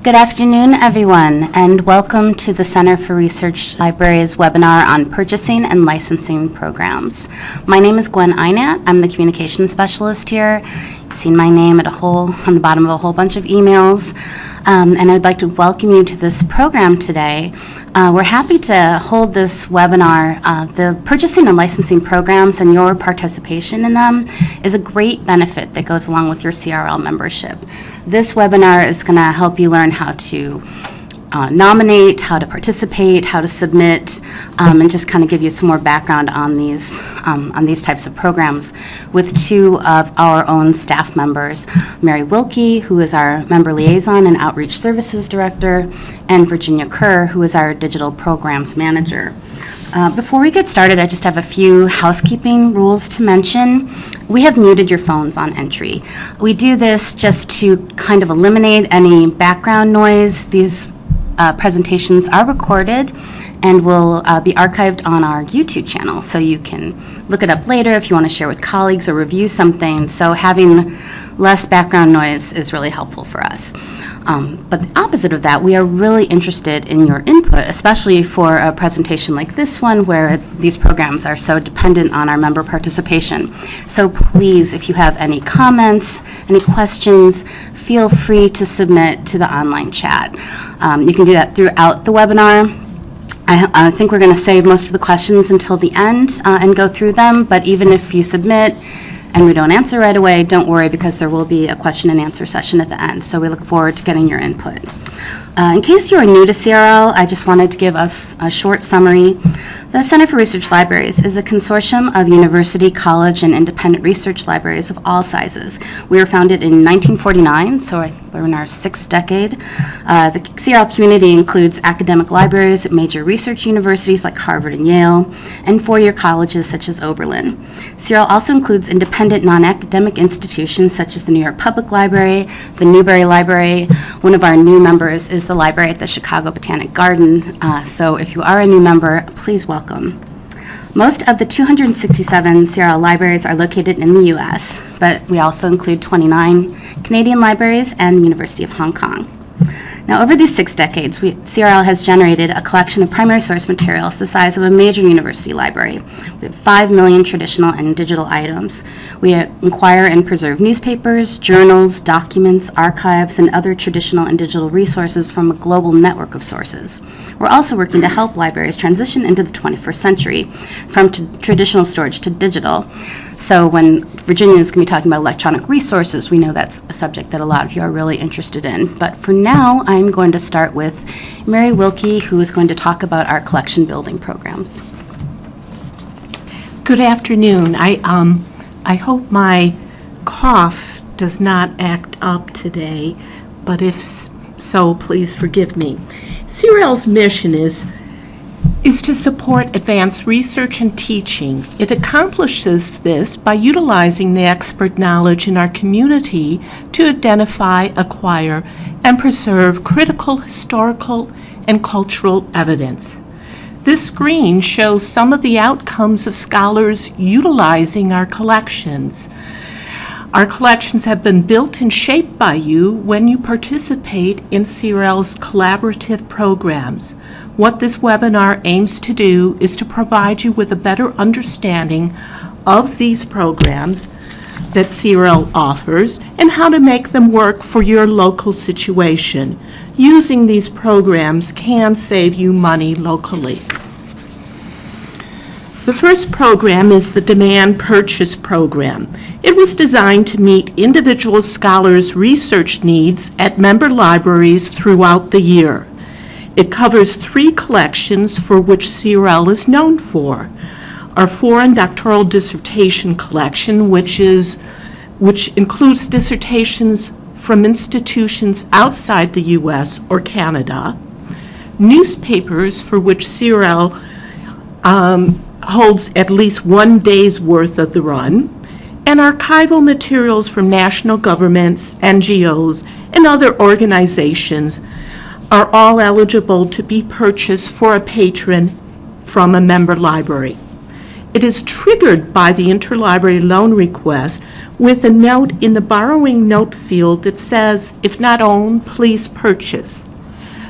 Good afternoon, everyone, and welcome to the Center for Research Libraries webinar on purchasing and licensing programs. My name is Gwen Einat. I'm the communications specialist here. You've seen my name on the bottom of a whole bunch of emails, and I'd like to welcome you to this program today. We're happy to hold this webinar. The purchasing and licensing programs and your participation in them is a great benefit that goes along with your CRL membership. This webinar is going to help you learn how to nominate, how to participate, how to submit, and just kind of give you some more background on these types of programs with two of our own staff members, Mary Wilke, who is our Member Liaison and Outreach Services Director, and Virginia Kerr, who is our Digital Programs Manager. Before we get started, I just have a few housekeeping rules to mention. We have muted your phones on entry. We do this just to kind of eliminate any background noise. These presentations are recorded and will be archived on our YouTube channel, so you can look it up later if you want to share with colleagues or review something. So having less background noise is really helpful for us. But the opposite of that, we are really interested in your input, especially for a presentation like this one where these programs are so dependent on our member participation. So please, if you have any comments, any questions, feel free to submit to the online chat. You can do that throughout the webinar. I think we're going to save most of the questions until the end and go through them, but even if you submit and we don't answer right away, don't worry, because there will be a question and answer session at the end. So we look forward to getting your input. In case you are new to CRL, I just wanted to give us a short summary. The Center for Research Libraries is a consortium of university, college, and independent research libraries of all sizes. We were founded in 1949, so we're in our sixth decade. The CRL community includes academic libraries at major research universities like Harvard and Yale, and four-year colleges such as Oberlin. CRL also includes independent non-academic institutions such as the New York Public Library, the Newberry Library. One of our new members is the library at the Chicago Botanic Garden. So if you are a new member, please welcome. Most of the 267 CRL libraries are located in the U.S., but we also include 29 Canadian libraries and the University of Hong Kong. Now, over these 6 decades, CRL has generated a collection of primary source materials the size of a major university library. We have 5 million traditional and digital items. We acquire and preserve newspapers, journals, documents, archives, and other traditional and digital resources from a global network of sources. We're also working to help libraries transition into the 21st century from traditional storage to digital. So when Virginia is going to be talking about electronic resources, we know that's a subject that a lot of you are really interested in. But for now, I'm going to start with Mary Wilke, who is going to talk about our collection building programs. Good afternoon. I hope my cough does not act up today, but if so, please forgive me. CRL's mission is to support advanced research and teaching. It accomplishes this by utilizing the expert knowledge in our community to identify, acquire, and preserve critical historical and cultural evidence. This screen shows some of the outcomes of scholars utilizing our collections. Our collections have been built and shaped by you when you participate in CRL's collaborative programs. What this webinar aims to do is to provide you with a better understanding of these programs that CRL offers and how to make them work for your local situation. Using these programs can save you money locally. The first program is the Demand Purchase Program. It was designed to meet individual scholars' research needs at member libraries throughout the year. It covers 3 collections for which CRL is known for. Our foreign doctoral dissertation collection, which includes dissertations from institutions outside the U.S. or Canada, newspapers for which CRL holds at least 1 day's worth of the run, and archival materials from national governments, NGOs, and other organizations are all eligible to be purchased for a patron from a member library. It is triggered by the interlibrary loan request with a note in the borrowing note field that says, if not owned, please purchase.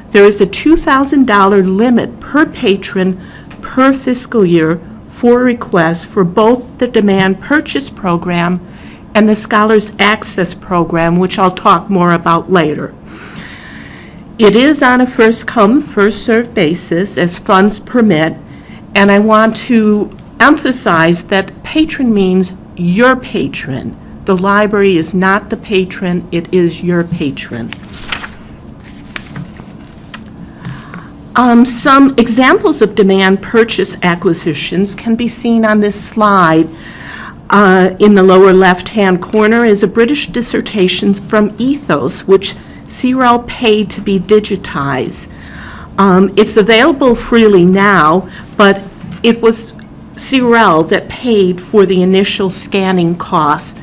There is a $2,000 limit per patron per fiscal year for requests for both the demand purchase program and the Scholars Access program, which I'll talk more about later. It is on a first-come, first-served basis as funds permit, and I want to emphasize that patron means your patron. The library is not the patron, it is your patron. Some examples of demand purchase acquisitions can be seen on this slide. In the lower left-hand corner is a British dissertation from Ethos, which CRL paid to be digitized. It's available freely now, but it was CRL that paid for the initial scanning cost.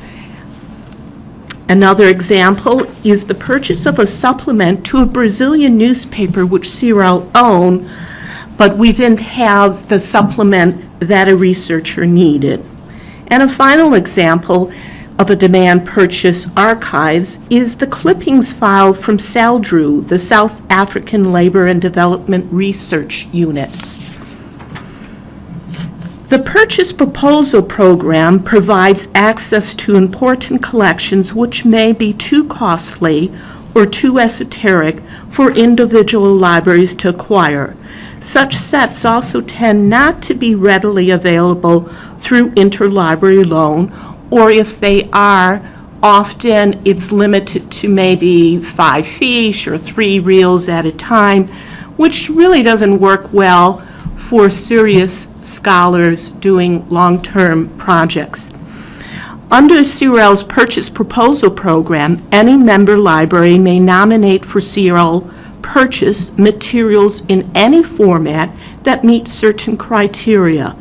Another example is the purchase of a supplement to a Brazilian newspaper which CRL owned, but we didn't have the supplement that a researcher needed. And a final example of a demand purchase archives is the clippings file from SALDRU, the South African Labor and Development Research Unit. The Purchase Proposal Program provides access to important collections which may be too costly or too esoteric for individual libraries to acquire. Such sets also tend not to be readily available through interlibrary loan, or if they are, often it's limited to maybe 5 fiche or 3 reels at a time, which really doesn't work well for serious scholars doing long-term projects. Under CRL's Purchase Proposal Program, any member library may nominate for CRL purchase materials in any format that meet certain criteria.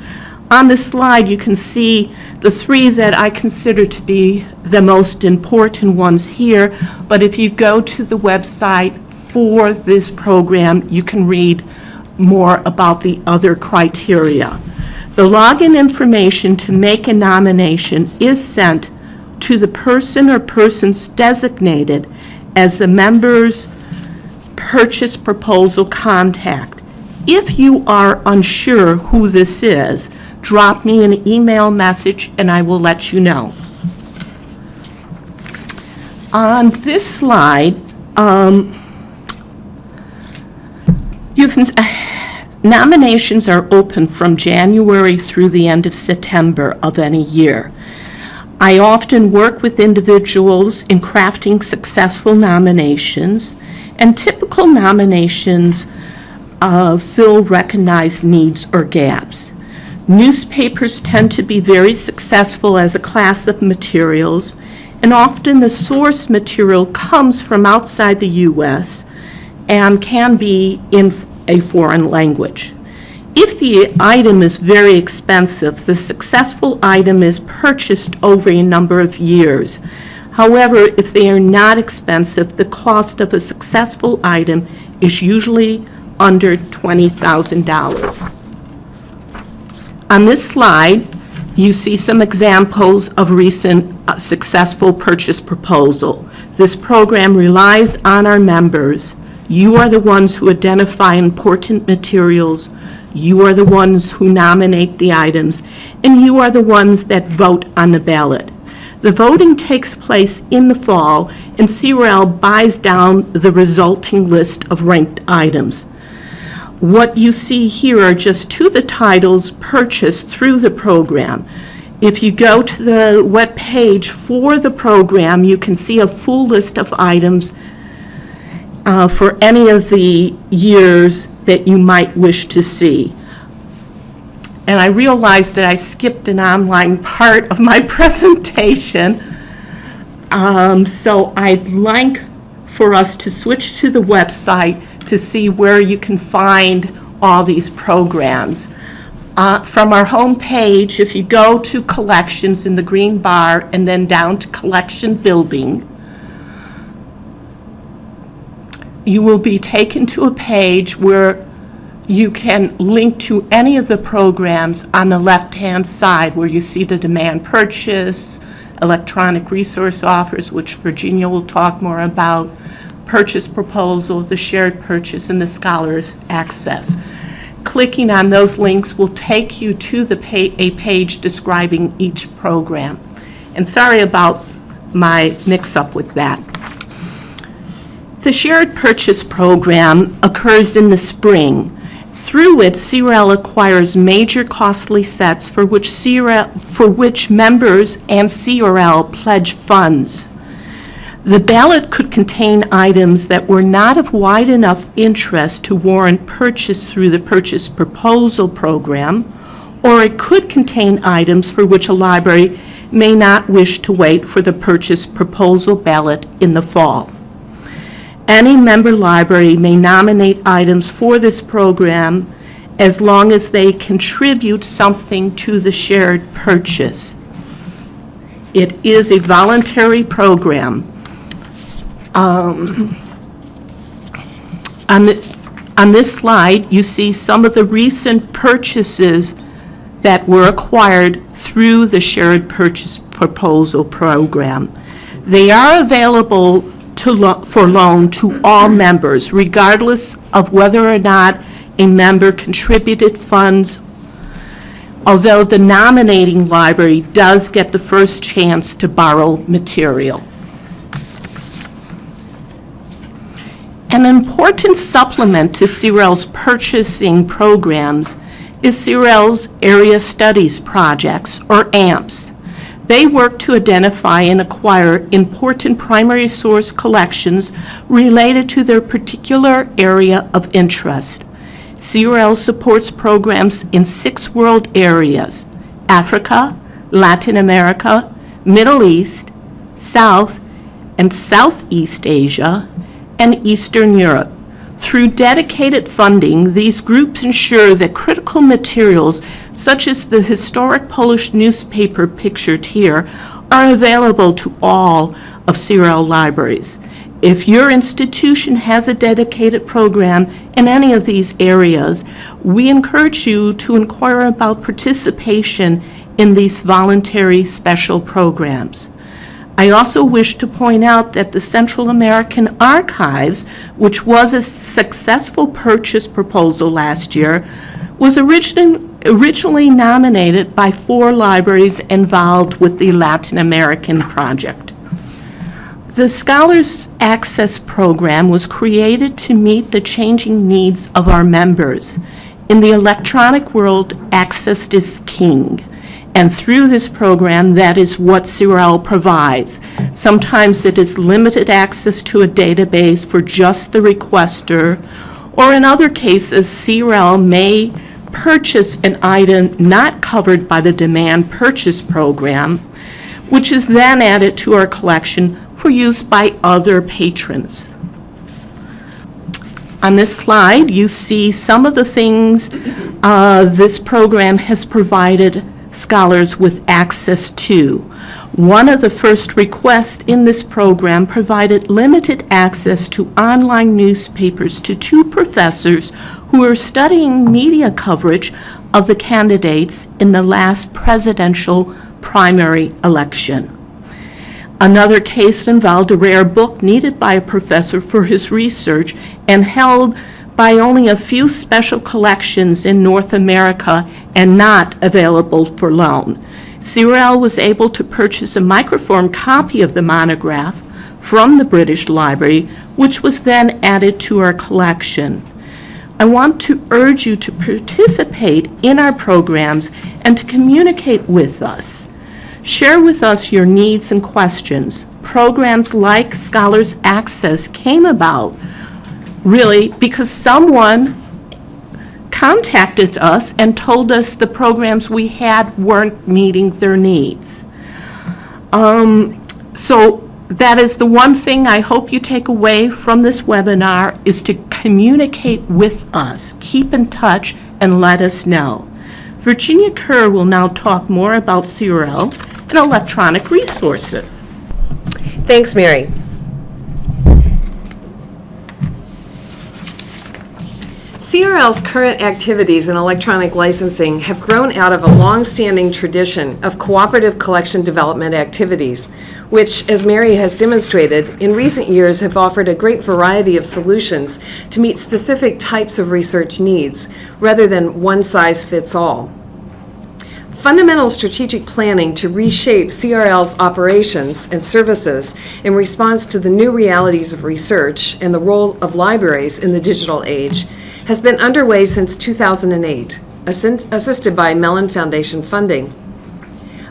On the slide, you can see the 3 that I consider to be the most important ones here, but if you go to the website for this program, you can read more about the other criteria. The login information to make a nomination is sent to the person or persons designated as the member's purchase proposal contact. If you are unsure who this is, drop me an email message and I will let you know. On this slide, you can nominations are open from January through the end of September of any year. I often work with individuals in crafting successful nominations, and typical nominations fill recognized needs or gaps. Newspapers tend to be very successful as a class of materials, and often the source material comes from outside the U.S. and can be in a foreign language. If the item is very expensive, the successful item is purchased over a number of years. However, if they are not expensive, the cost of a successful item is usually under $20,000. On this slide, you see some examples of recent successful purchase proposal. This program relies on our members. You are the ones who identify important materials, you are the ones who nominate the items, and you are the ones that vote on the ballot. The voting takes place in the fall, and CRL buys down the resulting list of ranked items. What you see here are just 2 of the titles purchased through the program. If you go to the web page for the program, you can see a full list of items for any of the years that you might wish to see. And I realized that I skipped an online part of my presentation, so I'd like for us to switch to the website to see where you can find all these programs. From our home page, if you go to collections in the green bar and then down to collection building, you will be taken to a page where you can link to any of the programs on the left-hand side where you see the demand purchase, electronic resource offers, which Virginia will talk more about, purchase proposal, the shared purchase, and the scholars access. Clicking on those links will take you to a page describing each program. And sorry about my mix-up with that. The shared purchase program occurs in the spring. Through it, CRL acquires major costly sets for which members and CRL pledge funds. The ballot could contain items that were not of wide enough interest to warrant purchase through the purchase proposal program, or it could contain items for which a library may not wish to wait for the purchase proposal ballot in the fall. Any member library may nominate items for this program as long as they contribute something to the shared purchase. It is a voluntary program. On this slide, you see some of the recent purchases that were acquired through the shared purchase proposal program. They are available for loan to all members, regardless of whether or not a member contributed funds, although the nominating library does get the first chance to borrow material. An important supplement to CRL's purchasing programs is CRL's Area Studies Projects, or AMPs. They work to identify and acquire important primary source collections related to their particular area of interest. CRL supports programs in 6 world areas: Africa, Latin America, Middle East, South and Southeast Asia, and Eastern Europe. Through dedicated funding, these groups ensure that critical materials, such as the historic Polish newspaper pictured here, are available to all of CRL libraries. If your institution has a dedicated program in any of these areas, we encourage you to inquire about participation in these voluntary special programs. I also wish to point out that the Central American Archives, which was a successful purchase proposal last year, was originally nominated by 4 libraries involved with the Latin American project. The Scholars Access Program was created to meet the changing needs of our members. In the electronic world, access is king. And through this program, that is what CRL provides. Sometimes it is limited access to a database for just the requester, or in other cases, CRL may purchase an item not covered by the demand purchase program, which is then added to our collection for use by other patrons. On this slide, you see some of the things this program has provided scholars with access to. One of the first requests in this program provided limited access to online newspapers to 2 professors who are studying media coverage of the candidates in the last presidential primary election. Another case involved a rare book needed by a professor for his research and held by only a few special collections in North America and not available for loan. CRL was able to purchase a microform copy of the monograph from the British Library, which was then added to our collection. I want to urge you to participate in our programs and to communicate with us. Share with us your needs and questions. Programs like Scholars Access came about really because someone contacted us and told us the programs we had weren't meeting their needs. So that is the one thing I hope you take away from this webinar, is to communicate with us. Keep in touch and let us know. Virginia Kerr will now talk more about CRL and electronic resources. Thanks, Mary. CRL's current activities in electronic licensing have grown out of a long-standing tradition of cooperative collection development activities, which, as Mary has demonstrated, in recent years have offered a great variety of solutions to meet specific types of research needs, rather than one-size-fits-all. Fundamental strategic planning to reshape CRL's operations and services in response to the new realities of research and the role of libraries in the digital age has been underway since 2008, assisted by Mellon Foundation funding.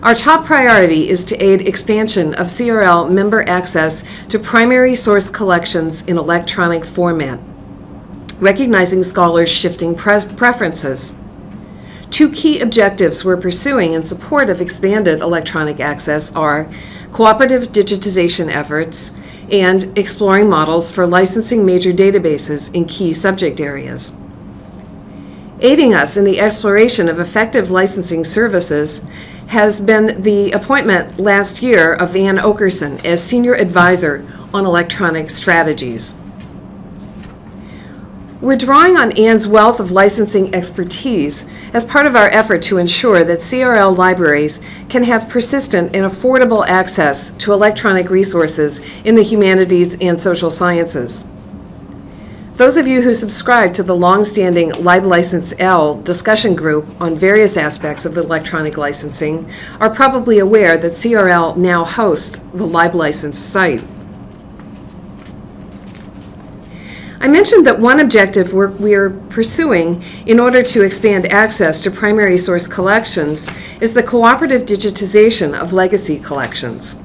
Our top priority is to aid expansion of CRL member access to primary source collections in electronic format, recognizing scholars' shifting preferences. Two key objectives we're pursuing in support of expanded electronic access are cooperative digitization efforts and exploring models for licensing major databases in key subject areas. Aiding us in the exploration of effective licensing services has been the appointment last year of Ann Okerson as Senior Advisor on Electronic Strategies. We're drawing on Ann's wealth of licensing expertise as part of our effort to ensure that CRL libraries can have persistent and affordable access to electronic resources in the humanities and social sciences. Those of you who subscribe to the long-standing LibLicense L discussion group on various aspects of electronic licensing are probably aware that CRL now hosts the LibLicense site. I mentioned that one objective we're pursuing in order to expand access to primary source collections is the cooperative digitization of legacy collections.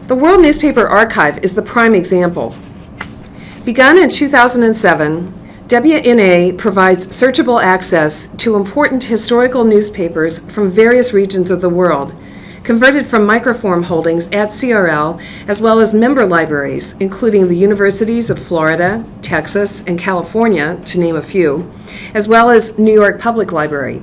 The World Newspaper Archive is the prime example. Begun in 2007, WNA provides searchable access to important historical newspapers from various regions of the world, converted from microform holdings at CRL, as well as member libraries, including the universities of Florida, Texas, and California, to name a few, as well as New York Public Library.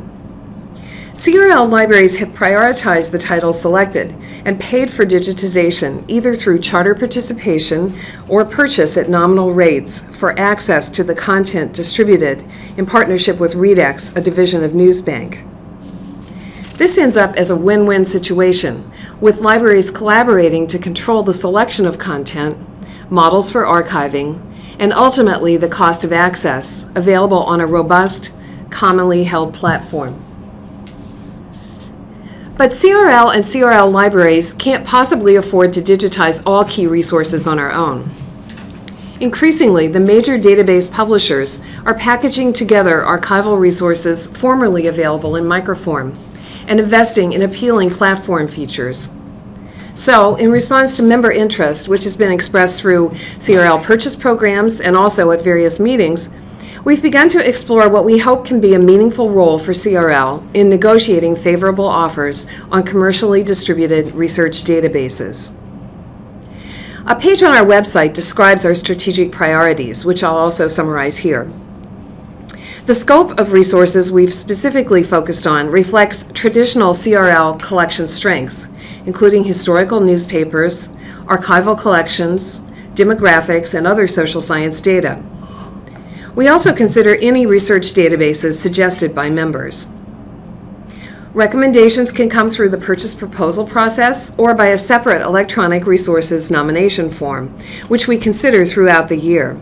CRL libraries have prioritized the titles selected and paid for digitization either through charter participation or purchase at nominal rates for access to the content distributed in partnership with Redex, a division of Newsbank. This ends up as a win-win situation, with libraries collaborating to control the selection of content, models for archiving, and ultimately the cost of access, available on a robust, commonly held platform. But CRL and CRL libraries can't possibly afford to digitize all key resources on our own. Increasingly, the major database publishers are packaging together archival resources formerly available in microform and investing in appealing platform features. So, in response to member interest, which has been expressed through CRL purchase programs and also at various meetings, we've begun to explore what we hope can be a meaningful role for CRL in negotiating favorable offers on commercially distributed research databases. A page on our website describes our strategic priorities, which I'll also summarize here. The scope of resources we've specifically focused on reflects traditional CRL collection strengths, including historical newspapers, archival collections, demographics, and other social science data. We also consider any research databases suggested by members. Recommendations can come through the purchase proposal process or by a separate electronic resources nomination form, which we consider throughout the year.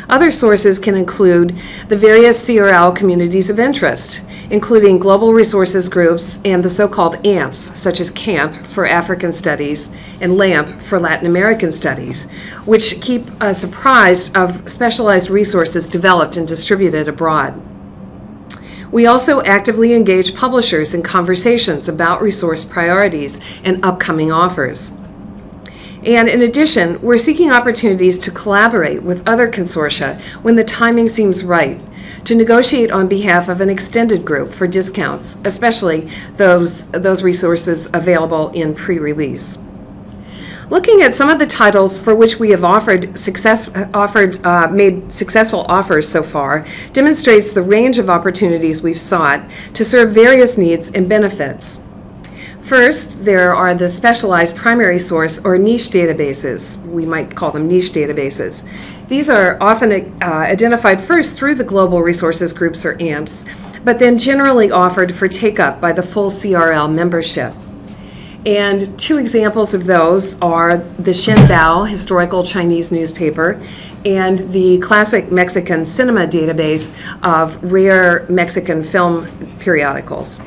Other sources can include the various CRL communities of interest, including global resources groups and the so-called AMPs, such as CAMP for African Studies and LAMP for Latin American Studies, which keep us apprised of specialized resources developed and distributed abroad. We also actively engage publishers in conversations about resource priorities and upcoming offers. And in addition, we're seeking opportunities to collaborate with other consortia when the timing seems right, to negotiate on behalf of an extended group for discounts, especially those resources available in pre-release. Looking at some of the titles for which we have made successful offers so far demonstrates the range of opportunities we've sought to serve various needs and benefits. First, there are the specialized primary source or niche databases. We might call them niche databases. These are often identified first through the Global Resources Groups or AMPs, but then generally offered for take-up by the full CRL membership. And two examples of those are the Shenbao historical Chinese newspaper and the classic Mexican cinema database of rare Mexican film periodicals.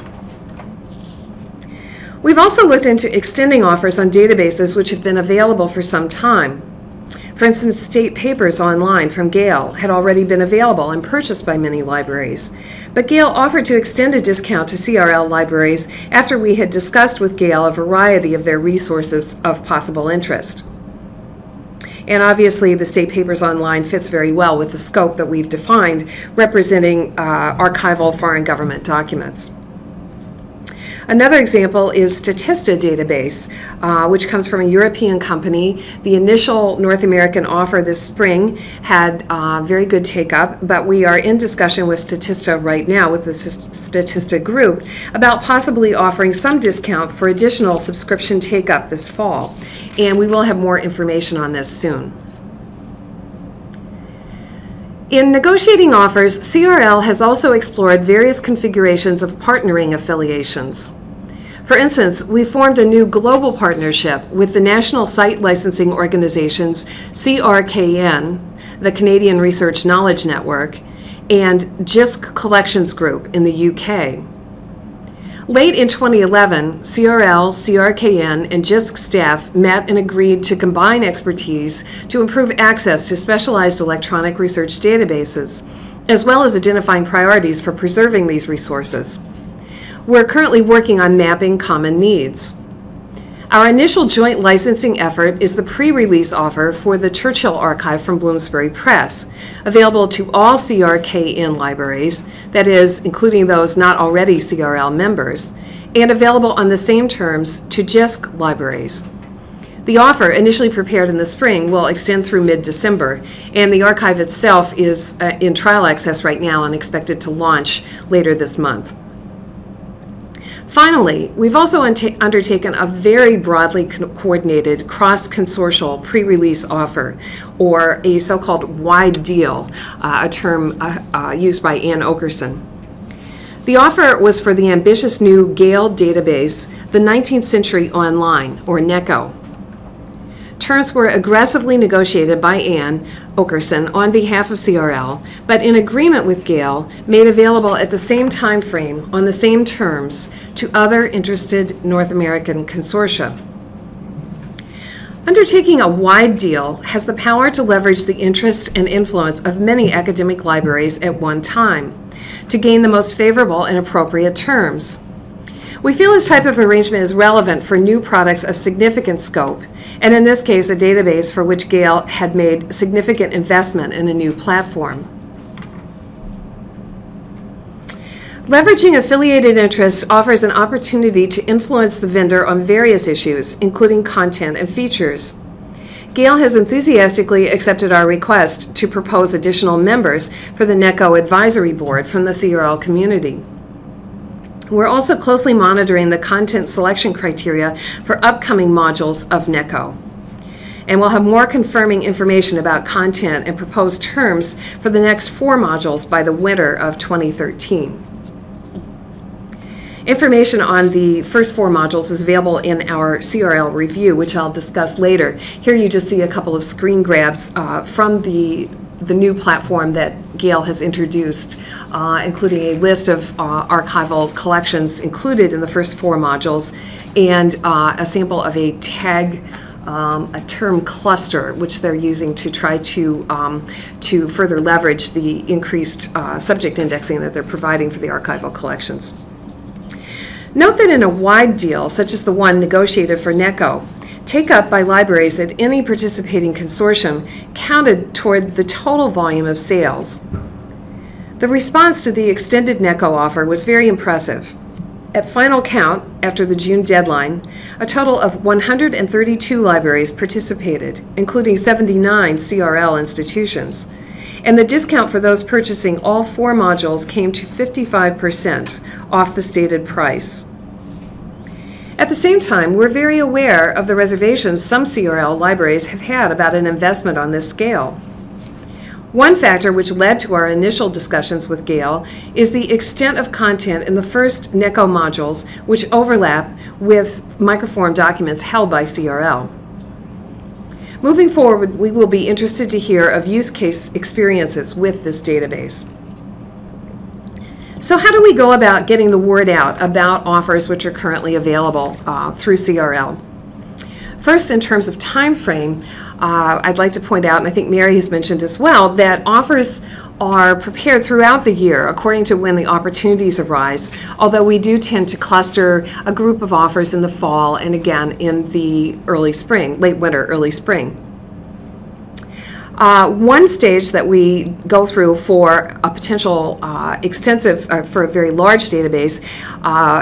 We've also looked into extending offers on databases which have been available for some time. For instance, State Papers Online from Gale had already been available and purchased by many libraries. But Gale offered to extend a discount to CRL libraries after we had discussed with Gale a variety of their resources of possible interest. And obviously, the State Papers Online fits very well with the scope that we've defined, representing archival foreign government documents. Another example is Statista database, which comes from a European company. The initial North American offer this spring had very good take-up, but we are in discussion with Statista right now, with the Statista group, about possibly offering some discount for additional subscription take-up this fall. And we will have more information on this soon. In negotiating offers, CRL has also explored various configurations of partnering affiliations. For instance, we formed a new global partnership with the national site licensing organizations CRKN, the Canadian Research Knowledge Network, and JISC Collections Group in the UK. Late in 2011, CRL, CRKN, and JISC staff met and agreed to combine expertise to improve access to specialized electronic research databases, as well as identifying priorities for preserving these resources. We're currently working on mapping common needs. Our initial joint licensing effort is the pre-release offer for the Churchill Archive from Bloomsbury Press, available to all CRKN libraries, that is, including those not already CRL members, and available on the same terms to JISC libraries. The offer, initially prepared in the spring, will extend through mid-December, and the archive itself is in trial access right now and expected to launch later this month. Finally, we've also undertaken a very broadly coordinated cross-consortial pre-release offer, or a so-called wide deal, a term used by Ann Okerson. The offer was for the ambitious new Gale database, the 19th Century Online, or NECO. Terms were aggressively negotiated by Ann Okerson on behalf of CRL, but in agreement with Gale, made available at the same time frame on the same terms to other interested North American consortia. Undertaking a wide deal has the power to leverage the interest and influence of many academic libraries at one time to gain the most favorable and appropriate terms. We feel this type of arrangement is relevant for new products of significant scope, and in this case, a database for which Gale had made significant investment in a new platform. Leveraging affiliated interests offers an opportunity to influence the vendor on various issues, including content and features. Gale has enthusiastically accepted our request to propose additional members for the NECO Advisory Board from the CRL community. We're also closely monitoring the content selection criteria for upcoming modules of NECO. And we'll have more confirming information about content and proposed terms for the next 4 modules by the winter of 2013. Information on the first 4 modules is available in our CRL review, which I'll discuss later. Here you just see a couple of screen grabs from the new platform that Gale has introduced, including a list of archival collections included in the first 4 modules, and a sample of a tag, a term cluster, which they're using to try to further leverage the increased subject indexing that they're providing for the archival collections. Note that in a wide deal, such as the one negotiated for NECO, take-up by libraries at any participating consortium counted toward the total volume of sales. The response to the extended NECO offer was very impressive. At final count, after the June deadline, a total of 132 libraries participated, including 79 CRL institutions, and the discount for those purchasing all 4 modules came to 55% off the stated price. At the same time, we're very aware of the reservations some CRL libraries have had about an investment on this scale. One factor which led to our initial discussions with Gale is the extent of content in the first NECO modules, which overlap with microform documents held by CRL. Moving forward, we will be interested to hear of use case experiences with this database. So how do we go about getting the word out about offers which are currently available through CRL? First, in terms of time frame, I'd like to point out, and I think Mary has mentioned as well, that offers are prepared throughout the year according to when the opportunities arise, although we do tend to cluster a group of offers in the fall and again in the early spring, late winter, early spring. One stage that we go through for a potential extensive, for a very large database,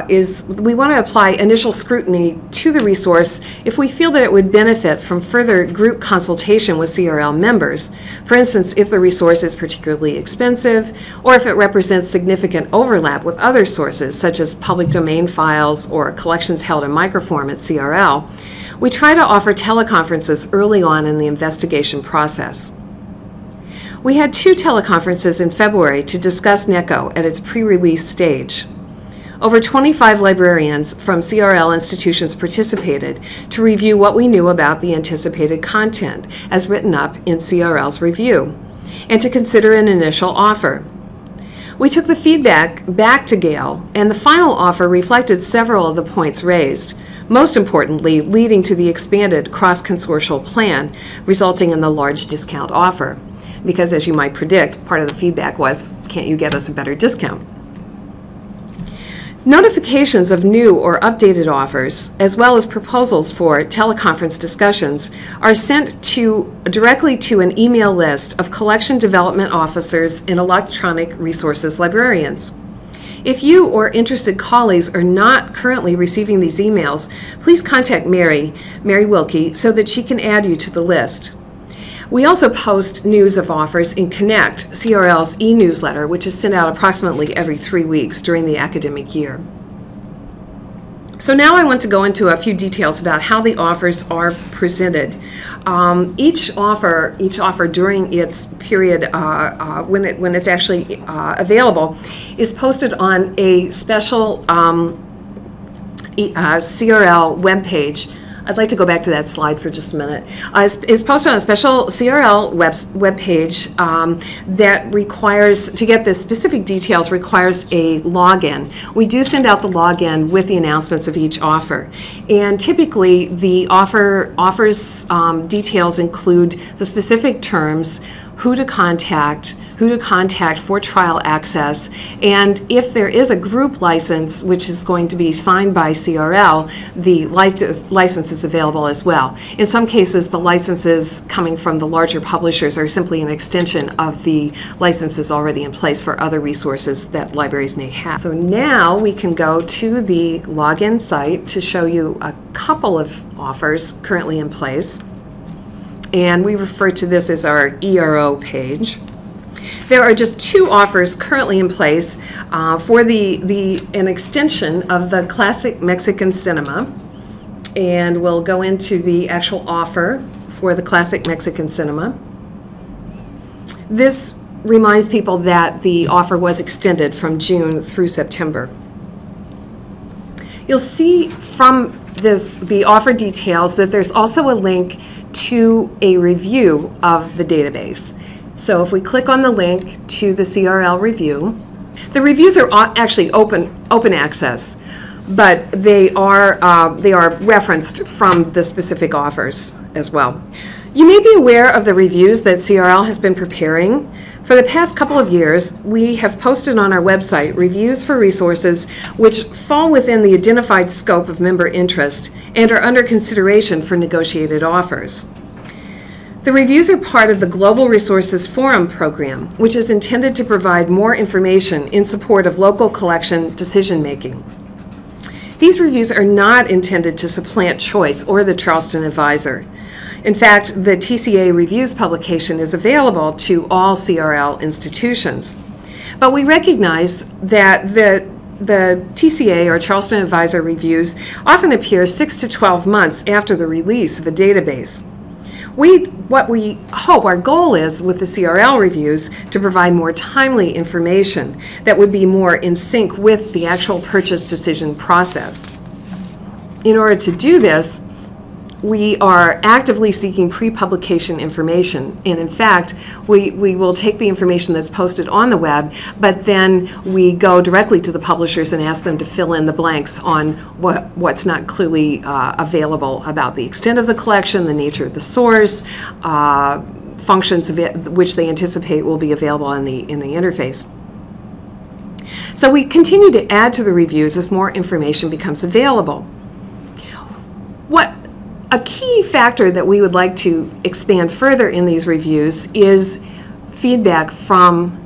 is we want to apply initial scrutiny to the resource if we feel that it would benefit from further group consultation with CRL members. For instance, if the resource is particularly expensive, or if it represents significant overlap with other sources, such as public domain files or collections held in microform at CRL. We try to offer teleconferences early on in the investigation process. We had 2 teleconferences in February to discuss NECO at its pre-release stage. Over 25 librarians from CRL institutions participated to review what we knew about the anticipated content as written up in CRL's review, and to consider an initial offer. We took the feedback back to Gale, and the final offer reflected several of the points raised, most importantly leading to the expanded cross-consortial plan, resulting in the large discount offer. Because as you might predict, part of the feedback was, can't you get us a better discount? Notifications of new or updated offers, as well as proposals for teleconference discussions, are sent directly to an email list of collection development officers and electronic resources librarians. If you or interested colleagues are not currently receiving these emails, please contact Mary Wilke, so that she can add you to the list. We also post news of offers in Connect, CRL's e-newsletter, which is sent out approximately every 3 weeks during the academic year. So now I want to go into a few details about how the offers are presented. Each offer during its period when it's actually available is posted on a special CRL webpage. I'd like to go back to that slide for just a minute. It's posted on a special CRL webpage that requires, to get the specific details, requires a login. We do send out the login with the announcements of each offer. And typically, the offers details include the specific terms, who to contact for trial access, and if there is a group license which is going to be signed by CRL, the license is available as well. In some cases, the licenses coming from the larger publishers are simply an extension of the licenses already in place for other resources that libraries may have. So now we can go to the login site to show you a couple of offers currently in place. And we refer to this as our ERO page. There are just 2 offers currently in place for an extension of the classic Mexican cinema. And we'll go into the actual offer for the classic Mexican cinema. This reminds people that the offer was extended from June through September. You'll see from the offer details that there's also a link to a review of the database. So if we click on the link to the CRL review, the reviews are actually open access, but they are referenced from the specific offers as well. You may be aware of the reviews that CRL has been preparing. For the past couple of years, we have posted on our website reviews for resources which fall within the identified scope of member interest and are under consideration for negotiated offers. The reviews are part of the Global Resources Forum program, which is intended to provide more information in support of local collection decision-making. These reviews are not intended to supplant Choice or the Charleston Advisor. In fact, the TCA Reviews publication is available to all CRL institutions. But we recognize that the TCA, or Charleston Advisor Reviews, often appear 6 to 12 months after the release of a database. What we hope, our goal is with the CRL reviews, to provide more timely information that would be more in sync with the actual purchase decision process. In order to do this, we are actively seeking pre-publication information, and in fact, we will take the information that's posted on the web, but then we go directly to the publishers and ask them to fill in the blanks on what's not clearly available about the extent of the collection, the nature of the source, functions of it, which they anticipate will be available in the interface. So we continue to add to the reviews as more information becomes available. A key factor that we would like to expand further in these reviews is feedback from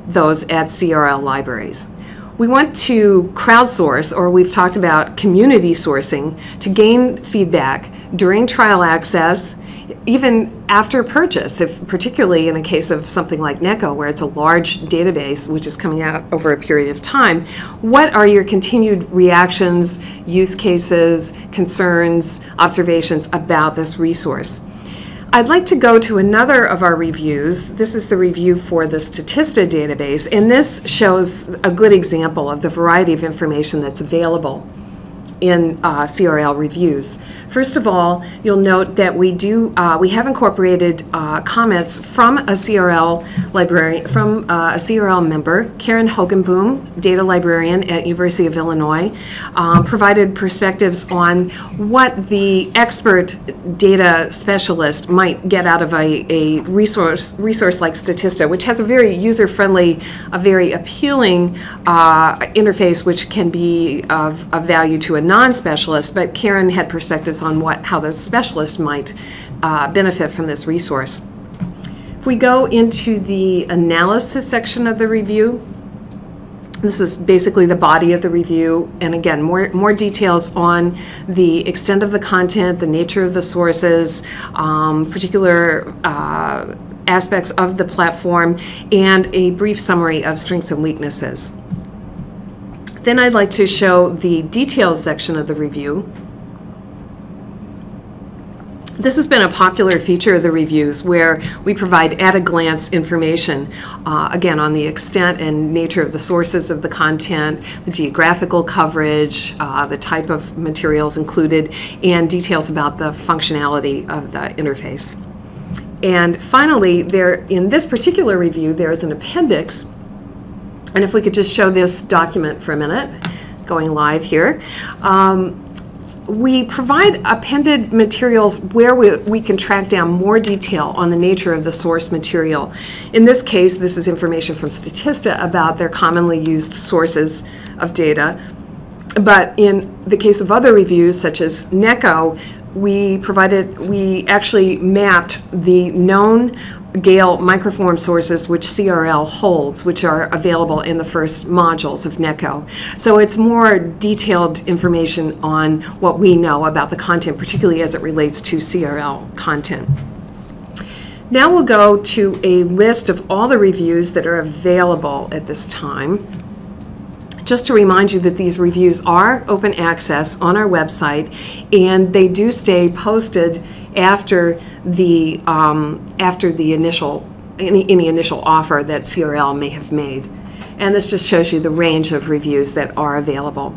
those at CRL libraries. We want to crowdsource, or we've talked about community sourcing, to gain feedback during trial access, even after purchase, particularly in a case of something like NECO, where it's a large database which is coming out over a period of time. What are your continued reactions, use cases, concerns, observations about this resource? I'd like to go to another of our reviews. This is the review for the Statista database, and this shows a good example of the variety of information that's available in CRL reviews. First of all, you'll note that we have incorporated comments from a CRL librarian, from a CRL member, Karen Hogenboom, data librarian at University of Illinois, provided perspectives on what the expert data specialist might get out of a resource like Statista, which has a very user-friendly, a very appealing interface, which can be of value to a non-specialist, but Karen had perspectives on how the specialist might benefit from this resource. If we go into the analysis section of the review, this is basically the body of the review, and again, more details on the extent of the content, the nature of the sources, particular aspects of the platform, and a brief summary of strengths and weaknesses. Then I'd like to show the details section of the review. This has been a popular feature of the reviews, where we provide at-a-glance information, again, on the extent and nature of the sources of the content, the geographical coverage, the type of materials included, and details about the functionality of the interface. And finally, in this particular review, there is an appendix. And if we could just show this document for a minute, going live here. We provide appended materials where we can track down more detail on the nature of the source material. In this case, this is information from Statista about their commonly used sources of data. But in the case of other reviews, such as NECO, we actually mapped the known Gale microform sources which CRL holds, which are available in the first modules of NECO. So it's more detailed information on what we know about the content, particularly as it relates to CRL content. Now we'll go to a list of all the reviews that are available at this time. Just to remind you that these reviews are open access on our website, and they do stay posted after the initial any initial offer that CRL may have made. And this just shows you the range of reviews that are available.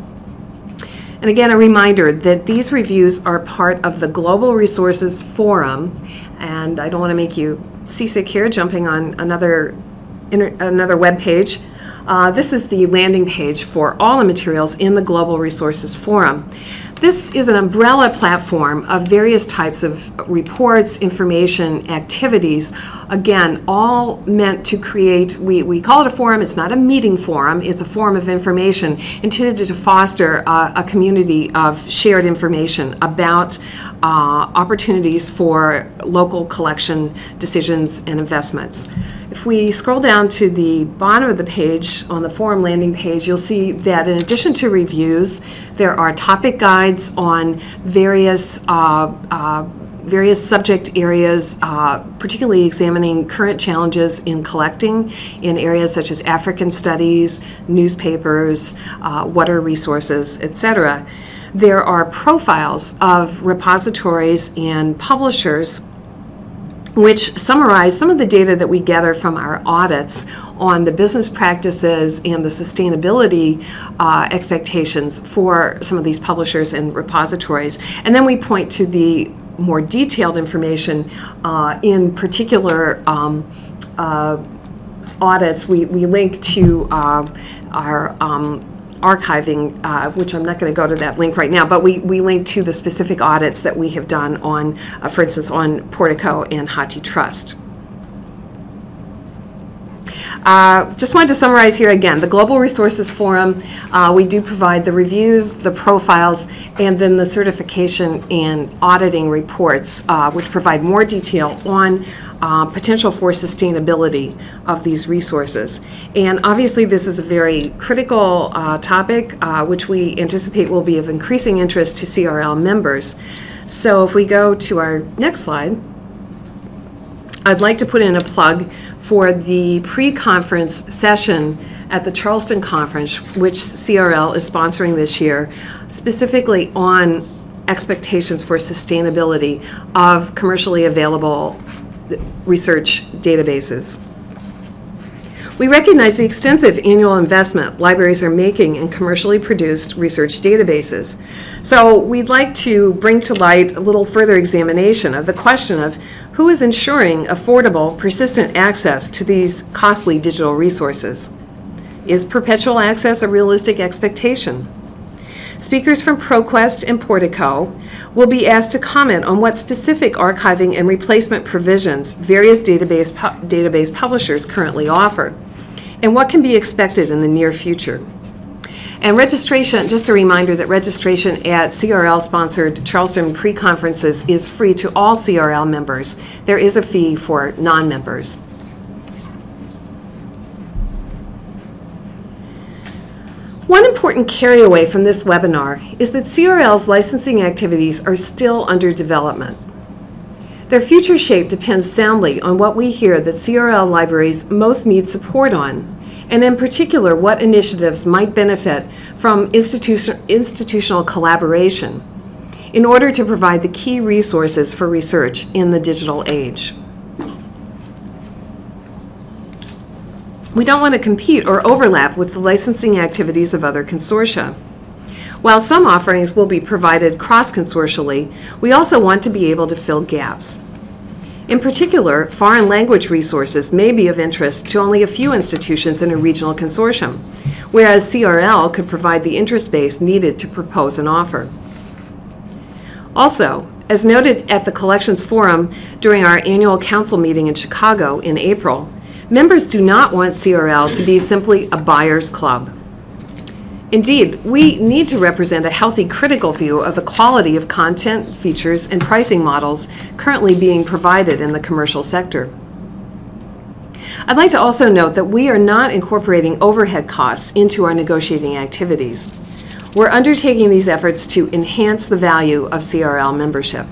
And again, a reminder that these reviews are part of the Global Resources Forum, and I don't want to make you seasick here jumping on another web page. This is the landing page for all the materials in the Global Resources Forum. This is an umbrella platform of various types of reports, information, activities, again, all meant to create, we call it a forum, it's not a meeting forum, it's a forum of information intended to foster a community of shared information about opportunities for local collection decisions and investments. If we scroll down to the bottom of the page, on the forum landing page, you'll see that in addition to reviews, there are topic guides on various various subject areas, particularly examining current challenges in collecting in areas such as African studies, newspapers, water resources, etc. There are profiles of repositories and publishers which summarize some of the data that we gather from our audits on the business practices and the sustainability expectations for some of these publishers and repositories. And then we point to the more detailed information in particular audits. We link to our archiving, which I'm not going to go to that link right now, but we link to the specific audits that we have done on, for instance, on Portico and HathiTrust. Just wanted to summarize here again, the Global Resources Forum, we do provide the reviews, the profiles, and then the certification and auditing reports, which provide more detail on potential for sustainability of these resources. And obviously this is a very critical topic, which we anticipate will be of increasing interest to CRL members. So if we go to our next slide, I'd like to put in a plug for the pre-conference session at the Charleston Conference, which CRL is sponsoring this year, specifically on expectations for sustainability of commercially available research databases. We recognize the extensive annual investment libraries are making in commercially produced research databases. So we'd like to bring to light a little further examination of the question of who is ensuring affordable, persistent access to these costly digital resources. Is perpetual access a realistic expectation? Speakers from ProQuest and Portico will be asked to comment on what specific archiving and replacement provisions various database publishers currently offer, and what can be expected in the near future. And registration, just a reminder that registration at CRL-sponsored Charleston pre-conferences is free to all CRL members. There is a fee for non-members. One important carryaway from this webinar is that CRL's licensing activities are still under development. Their future shape depends soundly on what we hear that CRL libraries most need support on, and in particular what initiatives might benefit from institutional collaboration in order to provide the key resources for research in the digital age. We don't want to compete or overlap with the licensing activities of other consortia. While some offerings will be provided cross-consortially, we also want to be able to fill gaps. In particular, foreign language resources may be of interest to only a few institutions in a regional consortium, whereas CRL could provide the interest base needed to propose an offer. Also, as noted at the Collections Forum during our annual council meeting in Chicago in April, members do not want CRL to be simply a buyer's club. Indeed, we need to represent a healthy critical view of the quality of content, features, and pricing models currently being provided in the commercial sector. I'd like to also note that we are not incorporating overhead costs into our negotiating activities. We're undertaking these efforts to enhance the value of CRL membership.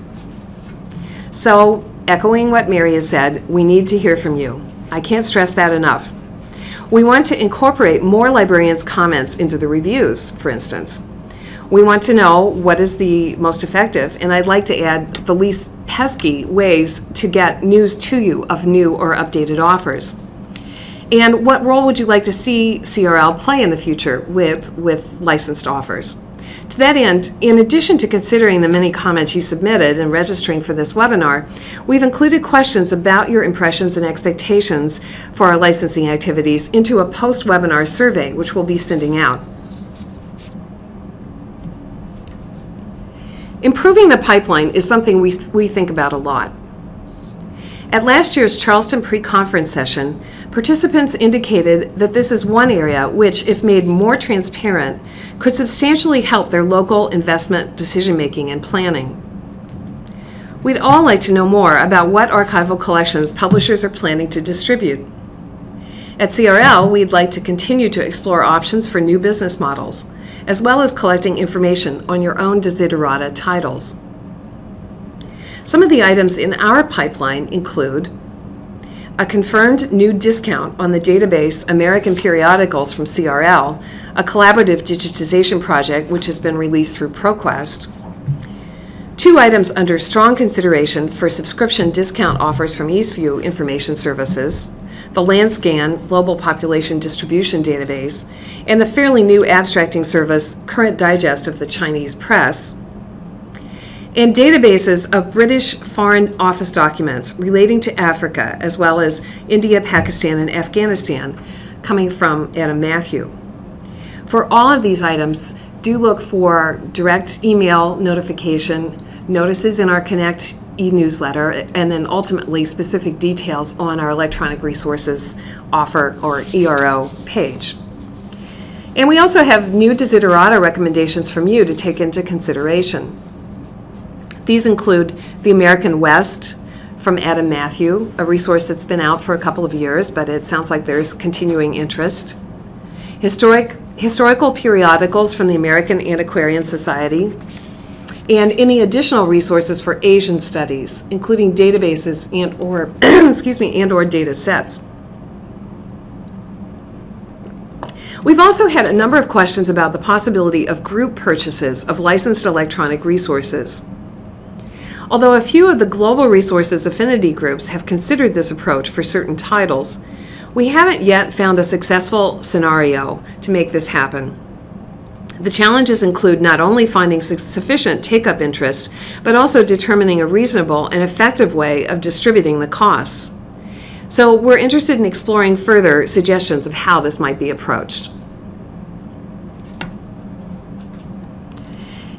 So, echoing what Mary has said, we need to hear from you. I can't stress that enough. We want to incorporate more librarians' comments into the reviews, for instance. We want to know what is the most effective, and I'd like to add the least pesky ways to get news to you of new or updated offers. And what role would you like to see CRL play in the future with licensed offers? To that end, in addition to considering the many comments you submitted and registering for this webinar, we've included questions about your impressions and expectations for our licensing activities into a post-webinar survey, which we'll be sending out. Improving the pipeline is something we think about a lot. At last year's Charleston pre-conference session, participants indicated that this is one area which, if made more transparent, could substantially help their local investment decision-making and planning. We'd all like to know more about what archival collections publishers are planning to distribute. At CRL, we'd like to continue to explore options for new business models, as well as collecting information on your own desiderata titles. Some of the items in our pipeline include a confirmed new discount on the database American Periodicals from CRL, a collaborative digitization project which has been released through ProQuest. 2 items under strong consideration for subscription discount offers from Eastview Information Services, the Landscan Global Population Distribution Database, and the fairly new abstracting service Current Digest of the Chinese Press, and databases of British Foreign Office documents relating to Africa, as well as India, Pakistan, and Afghanistan, coming from Adam Matthew. For all of these items, do look for direct email notification, notices in our Connect e-newsletter, and then ultimately specific details on our electronic resources offer or ERO page. And we also have new desiderata recommendations from you to take into consideration. These include the American West from Adam Matthew, a resource that's been out for a couple of years, but it sounds like there's continuing interest. Historical periodicals from the American Antiquarian Society, and any additional resources for Asian studies, including databases and/or and/or data sets. We've also had a number of questions about the possibility of group purchases of licensed electronic resources. Although a few of the global resources affinity groups have considered this approach for certain titles, we haven't yet found a successful scenario to make this happen. The challenges include not only finding sufficient take-up interest, but also determining a reasonable and effective way of distributing the costs. So we're interested in exploring further suggestions of how this might be approached.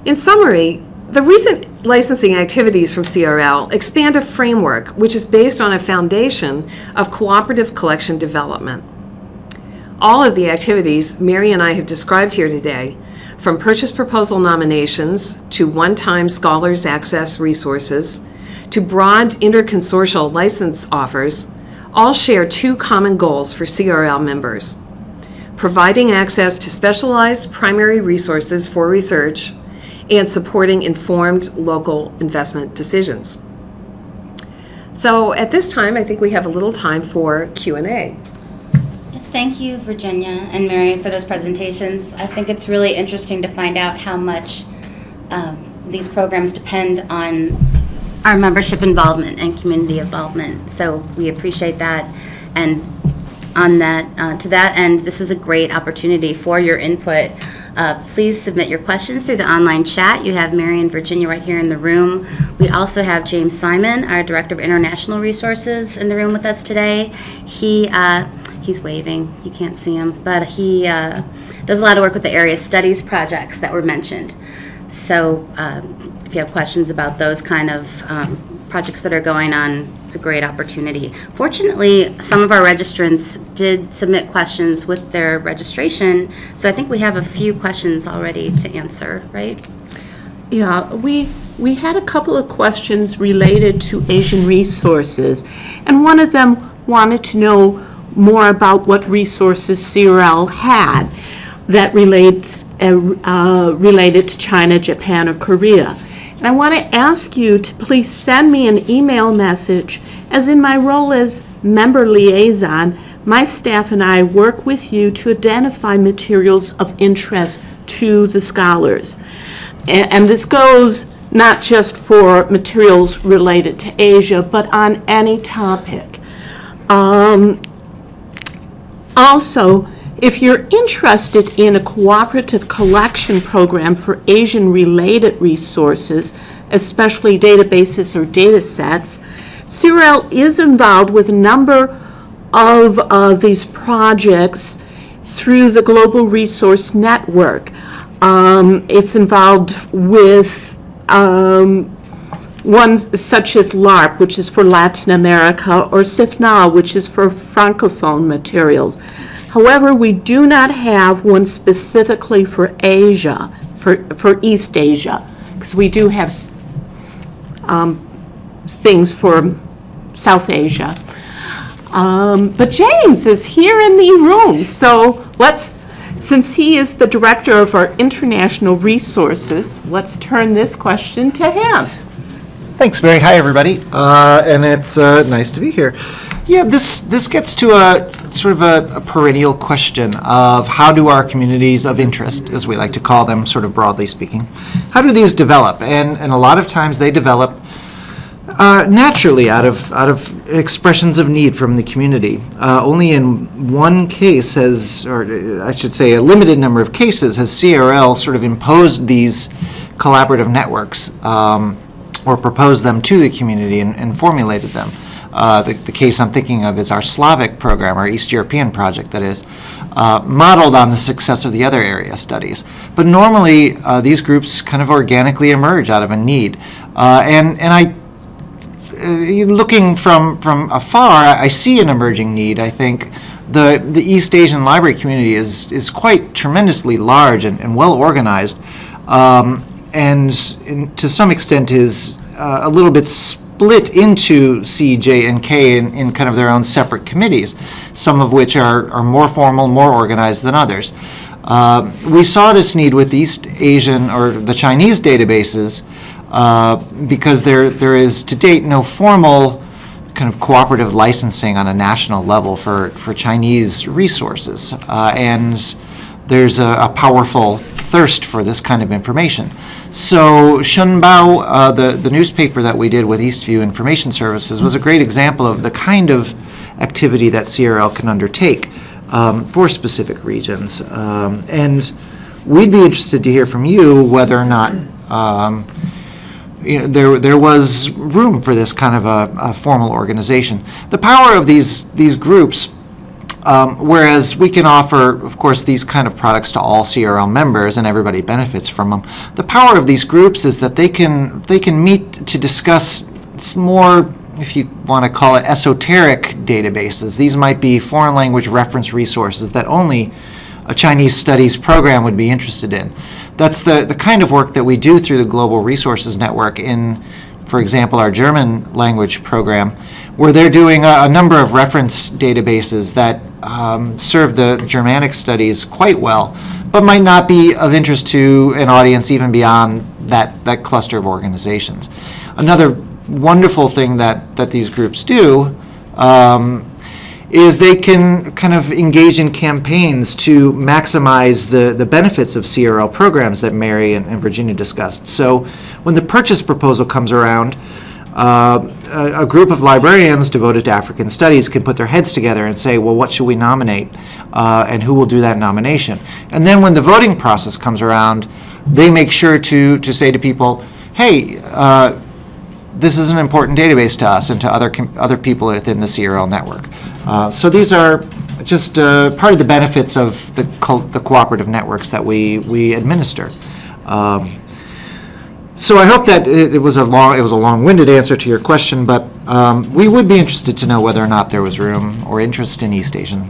In summary, the recent licensing activities from CRL expand a framework which is based on a foundation of cooperative collection development. All of the activities Mary and I have described here today, from purchase proposal nominations to one-time scholars access resources to broad interconsortial license offers, all share 2 common goals for CRL members: providing access to specialized primary resources for research and supporting informed local investment decisions. So at this time, I think we have a little time for Q&A. Yes, thank you, Virginia and Mary, for those presentations. I think it's really interesting to find out how much these programs depend on our membership involvement and community involvement. So we appreciate that. And on that, to that end, this is a great opportunity for your input. Please submit your questions through the online chat. You have Mary and Virginia right here in the room. We also have James Simon, our Director of International Resources, in the room with us today. He's waving. You can't see him, but he does a lot of work with the area studies projects that were mentioned. So if you have questions about those kind of projects that are going on, it's a great opportunity. Fortunately, some of our registrants did submit questions with their registration, so I think we have a few questions already to answer, right? Yeah, we had a couple of questions related to Asian resources, and one of them wanted to know more about what resources CRL had that related to China, Japan, or Korea. And I want to ask you to please send me an email message, as in my role as member liaison, my staff and I work with you to identify materials of interest to the scholars. And this goes not just for materials related to Asia, but on any topic. Also, if you're interested in a cooperative collection program for Asian-related resources, especially databases or data sets, CRL is involved with a number of these projects through the Global Resource Network. It's involved with ones such as LARP, which is for Latin America, or CIFNA, which is for Francophone materials. However, we do not have one specifically for Asia, for East Asia, because we do have things for South Asia. But James is here in the room, so since he is the director of our international resources, let's turn this question to him. Thanks, Mary. Hi, everybody. And it's nice to be here. Yeah, this gets to a sort of a perennial question of how do our communities of interest, as we like to call them, sort of broadly speaking, how do these develop? And a lot of times they develop naturally out of expressions of need from the community. Only in one case has, or I should say a limited number of cases, has CRL sort of imposed these collaborative networks or proposed them to the community and formulated them. The case I'm thinking of is our Slavic program, our East European project that is, modeled on the success of the other area studies. But normally these groups kind of organically emerge out of a need. And I looking from afar, I see an emerging need. I think the East Asian library community is quite tremendously large and well organized, and to some extent is a little bit split into C, J, and K in kind of their own separate committees, some of which are more formal, more organized than others. We saw this need with East Asian or the Chinese databases because there is to date no formal kind of cooperative licensing on a national level for Chinese resources, and there's a powerful thirst for this kind of information. So Shunbao, the newspaper that we did with Eastview Information Services, was a great example of the kind of activity that CRL can undertake for specific regions. And we'd be interested to hear from you whether or not there was room for this kind of a formal organization. The power of these groups, whereas we can offer, of course, these kind of products to all CRL members and everybody benefits from them, the power of these groups is that they can meet to discuss more, if you want to call it, esoteric databases. These might be foreign language reference resources that only a Chinese studies program would be interested in. That's the kind of work that we do through the Global Resources Network in, for example, our German language program, where they're doing a number of reference databases that serve the Germanic studies quite well, but might not be of interest to an audience even beyond that cluster of organizations. Another wonderful thing that these groups do is they can kind of engage in campaigns to maximize the benefits of CRL programs that Mary and Virginia discussed. So when the purchase proposal comes around, a group of librarians devoted to African studies can put their heads together and say, well, what should we nominate, and who will do that nomination? And then when the voting process comes around, they make sure to say to people, hey, this is an important database to us and to other people within the CRL network. So these are just part of the benefits of the cooperative networks that we administer. So I hope that it was a long-winded answer to your question, but we would be interested to know whether or not there was room or interest in East Asian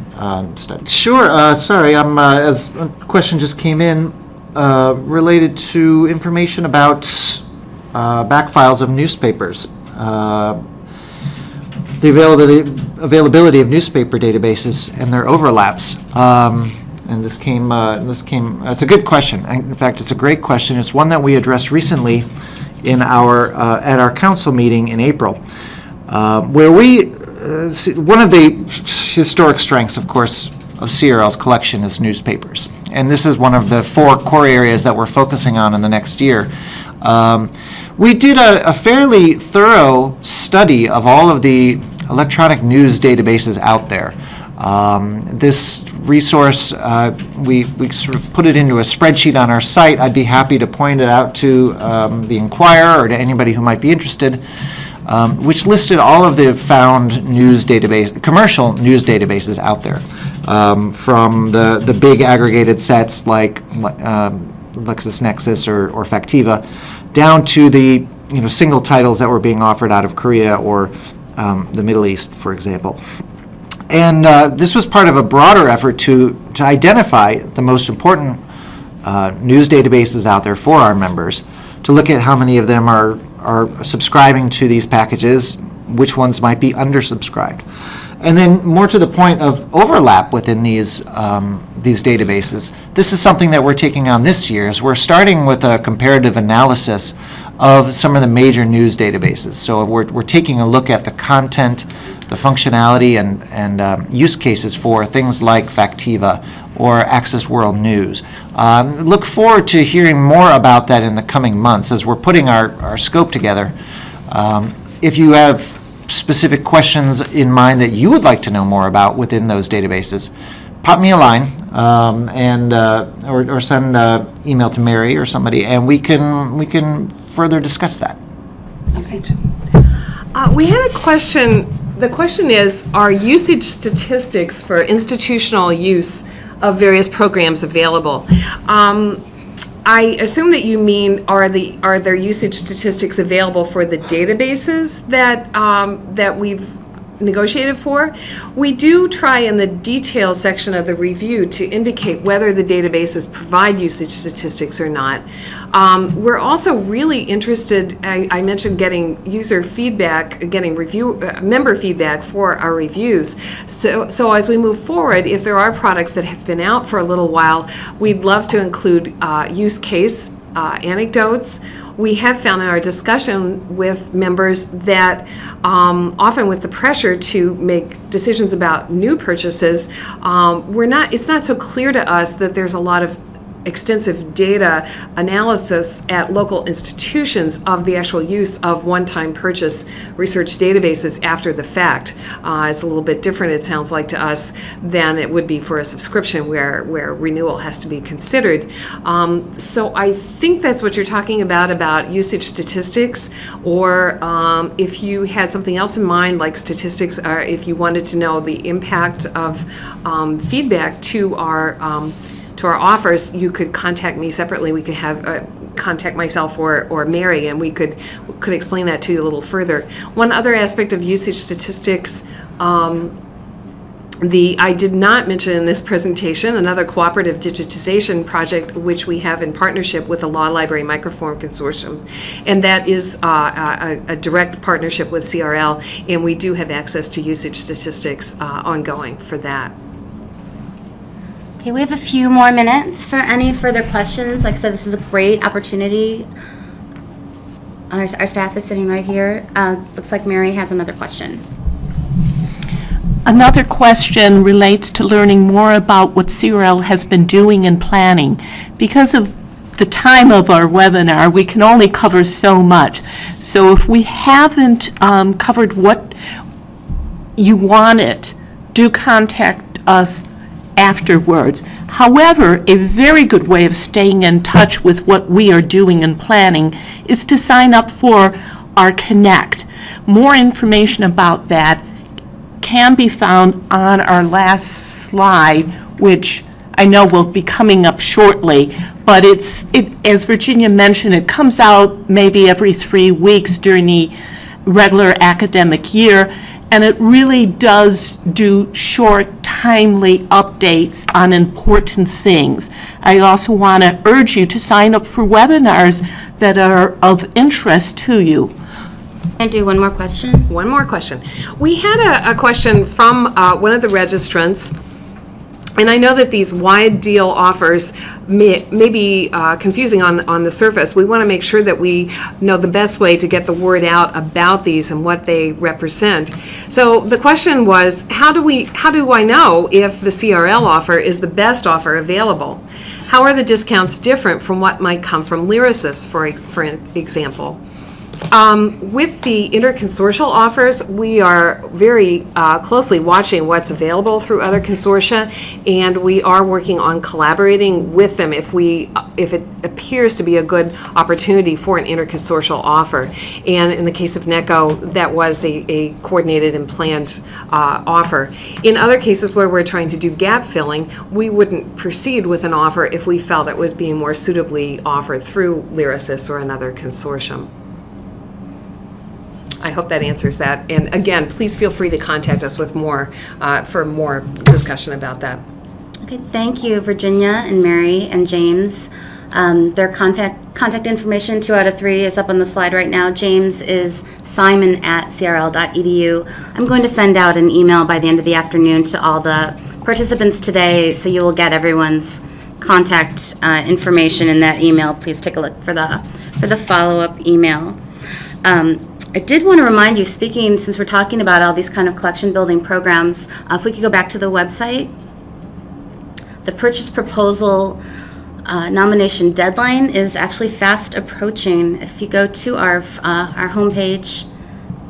studies. Sure. Sorry, as a question just came in related to information about back files of newspapers, the availability of newspaper databases and their overlaps. And this came, it's a good question. In fact, it's a great question. It's one that we addressed recently in at our council meeting in April, where one of the historic strengths, of course, of CRL's collection is newspapers. And this is one of the 4 core areas that we're focusing on in the next year. We did a fairly thorough study of all of the electronic news databases out there. This resource, we sort of put it into a spreadsheet on our site. I'd be happy to point it out to the Inquirer or to anybody who might be interested, which listed all of the found commercial news databases out there, from the big aggregated sets like LexisNexis or Factiva, down to the single titles that were being offered out of Korea or the Middle East, for example. And this was part of a broader effort to identify the most important news databases out there for our members, to look at how many of them are subscribing to these packages, which ones might be undersubscribed. And then more to the point of overlap within these databases, this is something that we're taking on this year. Is we're starting with a comparative analysis of some of the major news databases. So we're taking a look at the content, the functionality, and use cases for things like Factiva or Access World News. Look forward to hearing more about that in the coming months as we're putting our scope together. If you have specific questions in mind that you would like to know more about within those databases, pop me a line or send an email to Mary or somebody, and we can further discuss that. We had a question. The question is, are usage statistics for institutional use of various programs available? I assume that you mean, are there usage statistics available for the databases that we've negotiated for? We do try in the details section of the review to indicate whether the databases provide usage statistics or not. We're also really interested, I mentioned getting user feedback, getting member feedback for our reviews. So as we move forward, if there are products that have been out for a little while, we'd love to include use case anecdotes. We have found in our discussion with members that often with the pressure to make decisions about new purchases, it's not so clear to us that there's a lot of extensive data analysis at local institutions of the actual use of one-time purchase research databases after the fact. It's a little bit different, it sounds like to us, than it would be for a subscription where renewal has to be considered. So I think that's what you're talking about usage statistics, or if you had something else in mind like statistics, or if you wanted to know the impact of feedback to our offers, you could contact me separately. We could have contact myself or Mary, and we could explain that to you a little further. One other aspect of usage statistics, I did not mention in this presentation another cooperative digitization project which we have in partnership with the Law Library Microform Consortium, and that is a direct partnership with CRL, and we do have access to usage statistics ongoing for that. Okay, we have a few more minutes for any further questions. Like I said, this is a great opportunity. Our staff is sitting right here. Looks like Mary has another question. Another question relates to learning more about what CRL has been doing in planning. Because of the time of our webinar, we can only cover so much. So if we haven't covered what you wanted, do contact us afterwards. However, a very good way of staying in touch with what we are doing in planning is to sign up for our Connect. More information about that can be found on our last slide, which I know will be coming up shortly, but as Virginia mentioned, it comes out maybe every 3 weeks during the regular academic year, and it really does do short, timely updates on important things. I also want to urge you to sign up for webinars that are of interest to you. Can I do one more question? One more question. We had a question from one of the registrants, and I know that these wide deal offers may be confusing on the surface. We want to make sure that we know the best way to get the word out about these and what they represent. So the question was, how do I know if the CRL offer is the best offer available? How are the discounts different from what might come from Lyrasis, for example? With the interconsortial offers, we are very closely watching what's available through other consortia, and we are working on collaborating with them if it appears to be a good opportunity for an interconsortial offer. And in the case of NECO, that was a coordinated and planned offer. In other cases where we're trying to do gap filling, we wouldn't proceed with an offer if we felt it was being more suitably offered through Lyrasis or another consortium. I hope that answers that. And again, please feel free to contact us with more for more discussion about that. Okay, thank you, Virginia and Mary and James. Their contact information, 2 out of 3, is up on the slide right now. James is simon@crl.edu. I'm going to send out an email by the end of the afternoon to all the participants today, so you will get everyone's contact information in that email. Please take a look for the follow-up email. I did want to remind you, since we're talking about all these kind of collection building programs, if we could go back to the website, the purchase proposal nomination deadline is actually fast approaching. If you go to our homepage,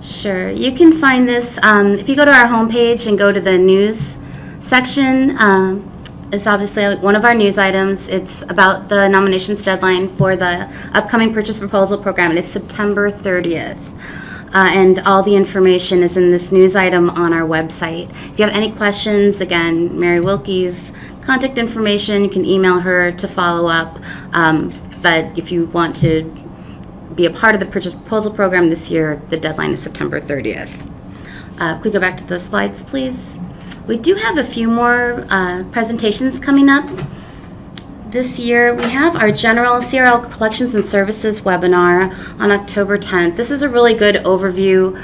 sure, you can find this. If you go to our homepage and go to the news section, it's obviously one of our news items. It's about the nominations deadline for the upcoming purchase proposal program. It is September 30th. And all the information is in this news item on our website. If you have any questions, again, Mary Wilke's contact information, you can email her to follow up. But if you want to be a part of the purchase proposal program this year, the deadline is September 30th. If we go back to the slides, please. We do have a few more presentations coming up this year. We have our general CRL Collections and Services webinar on October 10th. This is a really good overview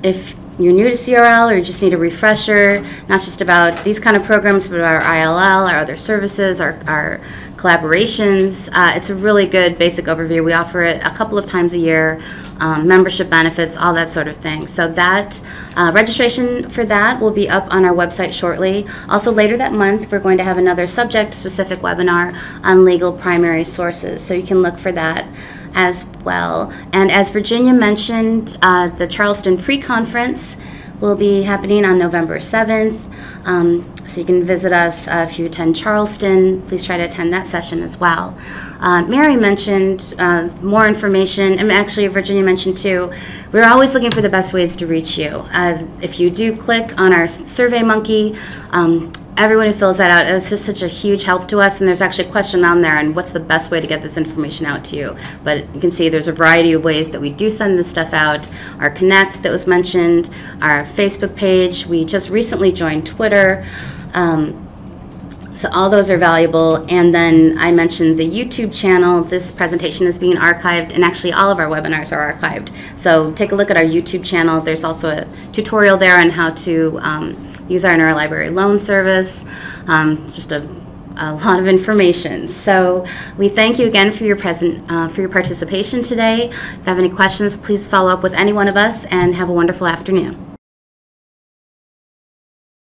if you're new to CRL or you just need a refresher, not just about these kind of programs, but our ILL, our other services, our collaborations. It's a really good basic overview. We offer it a couple of times a year, membership benefits, all that sort of thing. So that registration for that will be up on our website shortly. Also later that month, we're going to have another subject-specific webinar on legal primary sources. So you can look for that as well. And as Virginia mentioned, the Charleston pre-conference will be happening on November 7th. So you can visit us if you attend Charleston. Please try to attend that session as well. Mary mentioned more information, and actually Virginia mentioned too, we're always looking for the best ways to reach you. If you do click on our SurveyMonkey, everyone who fills that out, it's just such a huge help to us, and there's actually a question on there and what's the best way to get this information out to you. But you can see there's a variety of ways that we do send this stuff out. Our Connect that was mentioned, our Facebook page, we just recently joined Twitter. So all those are valuable. And then I mentioned the YouTube channel. This presentation is being archived, and actually all of our webinars are archived. So take a look at our YouTube channel. There's also a tutorial there on how to use our interlibrary loan service. Just a lot of information. So we thank you again for your participation today. If you have any questions, please follow up with any one of us, and have a wonderful afternoon.